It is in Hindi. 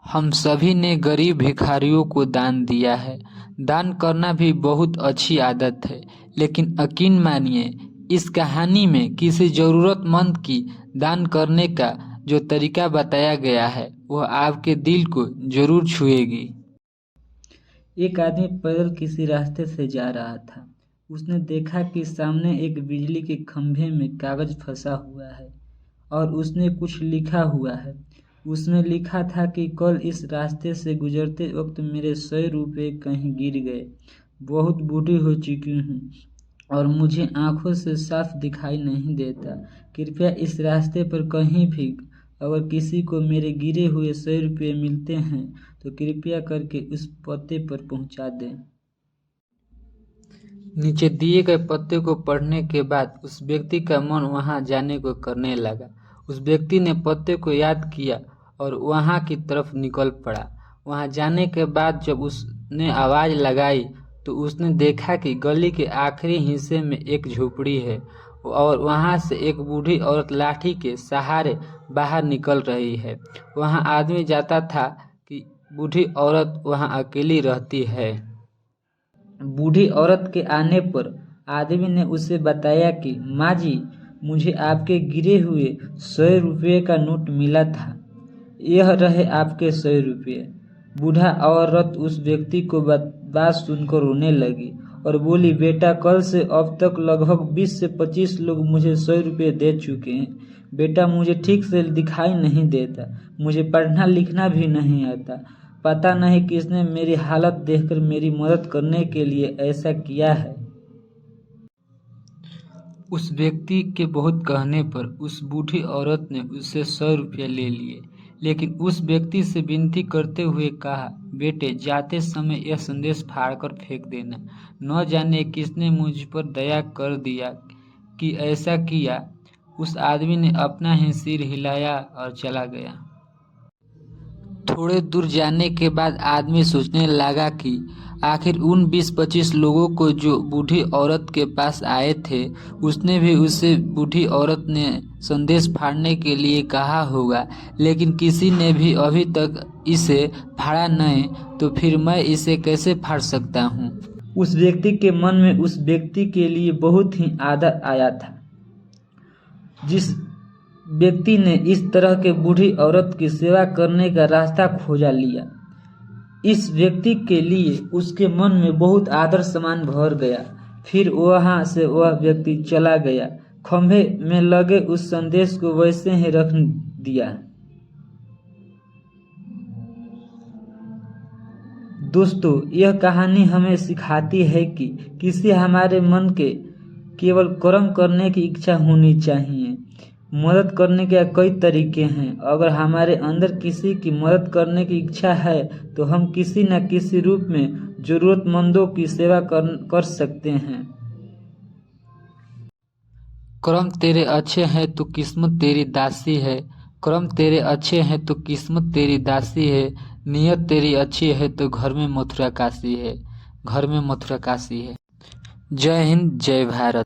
हम सभी ने गरीब भिखारियों को दान दिया है। दान करना भी बहुत अच्छी आदत है, लेकिन यकीन मानिए इस कहानी में किसी जरूरतमंद की दान करने का जो तरीका बताया गया है वह आपके दिल को जरूर छुएगी। एक आदमी पैदल किसी रास्ते से जा रहा था। उसने देखा कि सामने एक बिजली के खंभे में कागज फंसा हुआ है और उसने कुछ लिखा हुआ है। उसमें लिखा था कि कल इस रास्ते से गुजरते वक्त मेरे 100 रुपये कहीं गिर गए। बहुत बूढ़ी हो चुकी हूँ और मुझे आंखों से साफ दिखाई नहीं देता। कृपया इस रास्ते पर कहीं भी अगर किसी को मेरे गिरे हुए 100 रुपये मिलते हैं तो कृपया करके उस पते पर पहुंचा दें। नीचे दिए गए पत्ते को पढ़ने के बाद उस व्यक्ति का मन वहां जाने को करने लगा। उस व्यक्ति ने पत्ते को याद किया और वहां की तरफ निकल पड़ा। वहां जाने के बाद जब उसने आवाज लगाई तो उसने देखा कि गली के आखिरी हिस्से में एक झोपड़ी है और वहां से एक बूढ़ी औरत लाठी के सहारे बाहर निकल रही है। वहां आदमी जाता था कि बूढ़ी औरत वहां अकेली रहती है। बूढ़ी औरत के आने पर आदमी ने उसे बताया कि माँ जी, मुझे आपके गिरे हुए 100 रुपये का नोट मिला था। यह रहे आपके 100 रुपये। बूढ़ा औरत उस व्यक्ति को बात सुनकर रोने लगी और बोली, बेटा, कल से अब तक लगभग 20 से 25 लोग मुझे 100 रुपये दे चुके हैं। बेटा, मुझे ठीक से दिखाई नहीं देता, मुझे पढ़ना लिखना भी नहीं आता। पता नहीं किसने मेरी हालत देखकर मेरी मदद करने के लिए ऐसा किया है। उस व्यक्ति के बहुत कहने पर उस बूढ़ी औरत ने उससे 100 रुपये ले लिए, लेकिन उस व्यक्ति से विनती करते हुए कहा, बेटे, जाते समय यह संदेश फाड़कर फेंक देना। न जाने किसने मुझ पर दया कर दिया कि ऐसा किया। उस आदमी ने अपना ही सिर हिलाया और चला गया। थोड़े दूर जाने के बाद आदमी सोचने लगा कि आखिर उन 20-25 लोगों को जो बूढ़ी औरत के पास आए थे, उसने भी उससे बूढ़ी औरत ने संदेश फाड़ने के लिए कहा होगा, लेकिन किसी ने भी अभी तक इसे फाड़ा नहीं, तो फिर मैं इसे कैसे फाड़ सकता हूँ। उस व्यक्ति के मन में उस व्यक्ति के लिए बहुत ही आदर आया था। जिस व्यक्ति ने इस तरह के बूढ़ी औरत की सेवा करने का रास्ता खोजा लिया, इस व्यक्ति के लिए उसके मन में बहुत आदर सम्मान भर गया। फिर वहां से वह व्यक्ति चला गया। खंभे में लगे उस संदेश को वैसे ही रख दिया। दोस्तों, यह कहानी हमें सिखाती है कि किसी हमारे मन के केवल कर्म करने की इच्छा होनी चाहिए। मदद करने के कई तरीके हैं। अगर हमारे अंदर किसी की मदद करने की इच्छा है तो हम किसी न किसी रूप में जरूरतमंदों की सेवा कर सकते हैं। कर्म तेरे अच्छे हैं तो किस्मत तेरी दासी है। कर्म तेरे अच्छे हैं तो किस्मत तेरी दासी है। नियत तेरी अच्छी है तो घर में मथुरा काशी है। घर में मथुरा काशी है। जय हिंद, जय भारत।